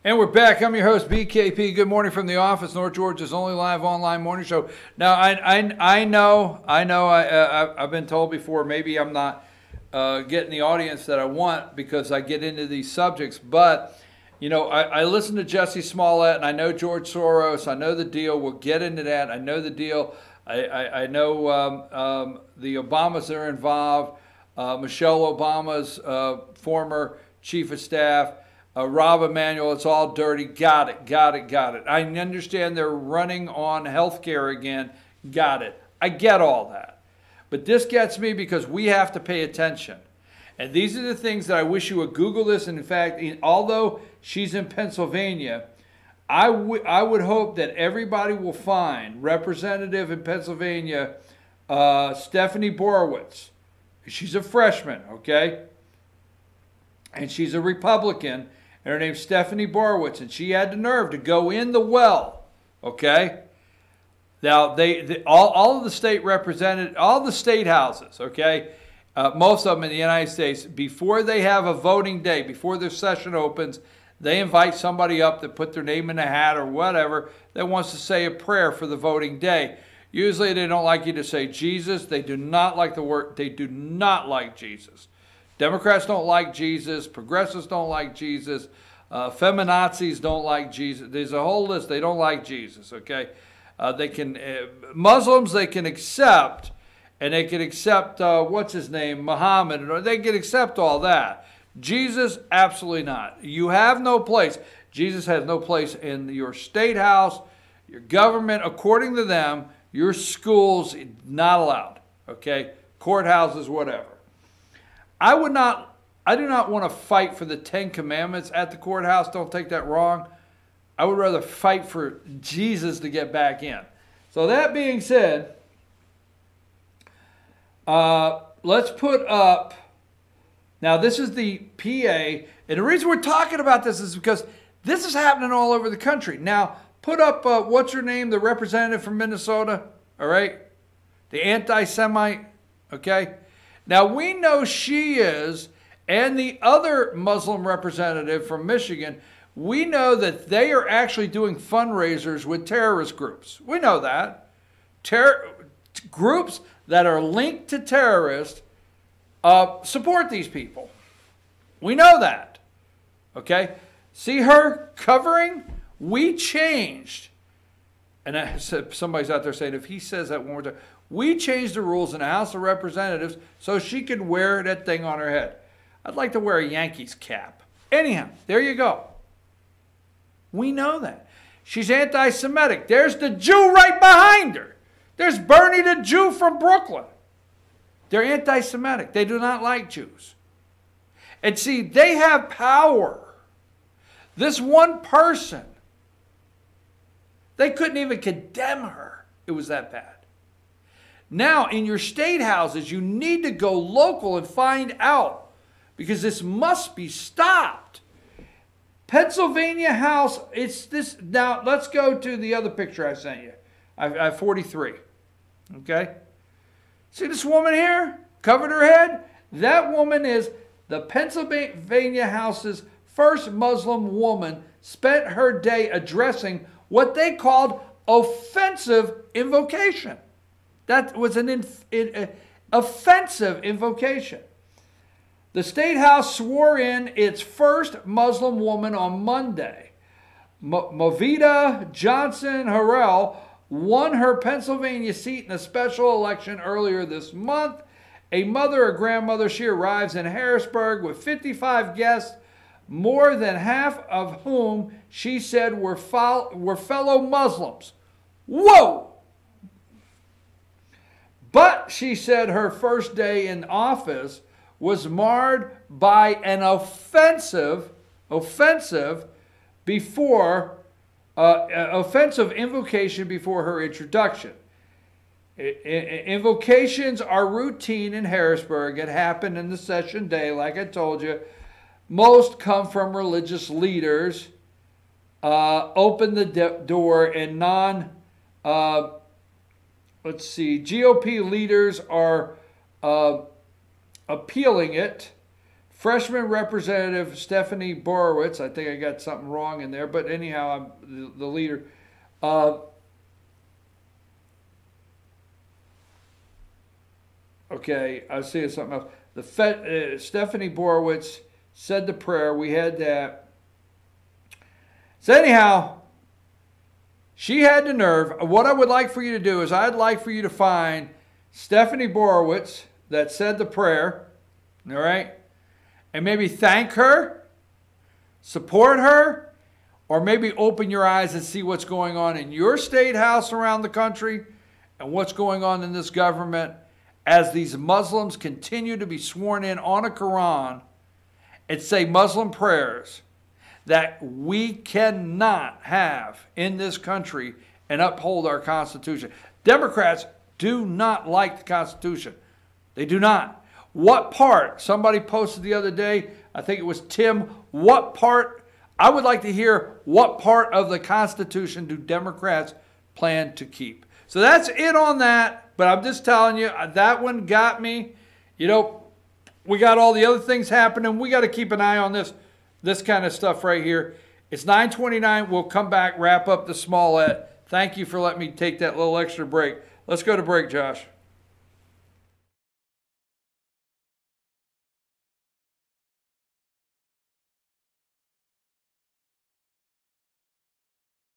And we're back. I'm your host, BKP. Good morning from the office, North Georgia's only live online morning show. Now, I know. I've been told before, maybe I'm not getting the audience that I want because I get into these subjects. But, you know, I listen to Jesse Smollett, and I know George Soros. I know the deal. We'll get into that. I know the deal. I know the Obamas that are involved. Michelle Obama's former chief of staff. Rob Emanuel, it's all dirty. Got it. I understand they're running on health care again. Got it. I get all that. But this gets me because we have to pay attention. And these are the things that I wish you would Google this. And in fact, although she's in Pennsylvania, I would hope that everybody will find Representative in Pennsylvania, Stephanie Borowitz. She's a freshman, okay? And she's a Republican. And her name's Stephanie Borowitz, and she had the nerve to go in the well, okay? Now, all of the state represented, all the state houses, okay, most of them in the United States, before they have a voting day, before their session opens, they invite somebody up to put their name in a hat or whatever that wants to say a prayer for the voting day. Usually they don't like you to say Jesus. They do not like the word, they do not like Jesus. Democrats don't like Jesus. Progressives don't like Jesus. Feminazis don't like Jesus. There's a whole list. They don't like Jesus, okay? Muslims, they can accept, and they can accept, what's his name, Muhammad, or they can accept all that. Jesus, absolutely not. You have no place. Jesus has no place in your state house, your government, according to them, your schools, not allowed, okay? Courthouses, whatever. I do not want to fight for the 10 Commandments at the courthouse. Don't take that wrong. I would rather fight for Jesus to get back in. So that being said, let's put up, now this is the PA, and the reason we're talking about this is because this is happening all over the country. Now, put up, what's her name, the representative from Minnesota, all right? The anti-Semite, okay? Now, we know she is, and the other Muslim representative from Michigan, we know that they are actually doing fundraisers with terrorist groups. We know that. Groups that are linked to terrorists support these people. We know that. Okay? See her covering? We changed. And somebody's out there saying, if he says that one more time, we changed the rules in the House of Representatives so she could wear that thing on her head. I'd like to wear a Yankees cap. Anyhow, there you go. We know that. She's anti-Semitic. There's the Jew right behind her. There's Bernie the Jew from Brooklyn. They're anti-Semitic. They do not like Jews. And see, they have power. This one person, they couldn't even condemn her. It was that bad. Now, in your state houses, you need to go local and find out because this must be stopped. Pennsylvania House, it's this. Now, let's go to the other picture I sent you. I have 43. Okay? See this woman here? Covered her head? That woman is the Pennsylvania House's first Muslim woman, spent her day addressing what they called offensive invocation. That was an offensive invocation. The State House swore in its first Muslim woman on Monday. Movita Johnson-Harrell won her Pennsylvania seat in a special election earlier this month. A mother or grandmother, she arrives in Harrisburg with 55 guests, more than half of whom she said were fellow Muslims. Whoa! But she said her first day in office was marred by an offensive invocation before her introduction. Invocations are routine in Harrisburg. It happened in the session day, like I told you. Most come from religious leaders. Open the door and GOP leaders are appealing it. Freshman Representative Stephanie Borowitz, I think I got something wrong in there, but anyhow, I'm the leader. Okay, I was seeing something else. Stephanie Borowitz said the prayer. We had that. So anyhow, she had the nerve. What I would like for you to do is I'd like for you to find Stephanie Borowitz that said the prayer, all right? And maybe thank her, support her, or maybe open your eyes and see what's going on in your state house around the country and what's going on in this government as these Muslims continue to be sworn in on a Quran and say Muslim prayers that we cannot have in this country and uphold our Constitution. Democrats do not like the Constitution. They do not. What part? Somebody posted the other day, I think it was Tim, what part? I would like to hear what part of the Constitution do Democrats plan to keep? So that's it on that, but I'm just telling you, that one got me. You know, we got all the other things happening. We got to keep an eye on this kind of stuff right here. It's 9:29. We'll come back, wrap up the Smollett. Thank you for letting me take that little extra break. Let's go to break, Josh.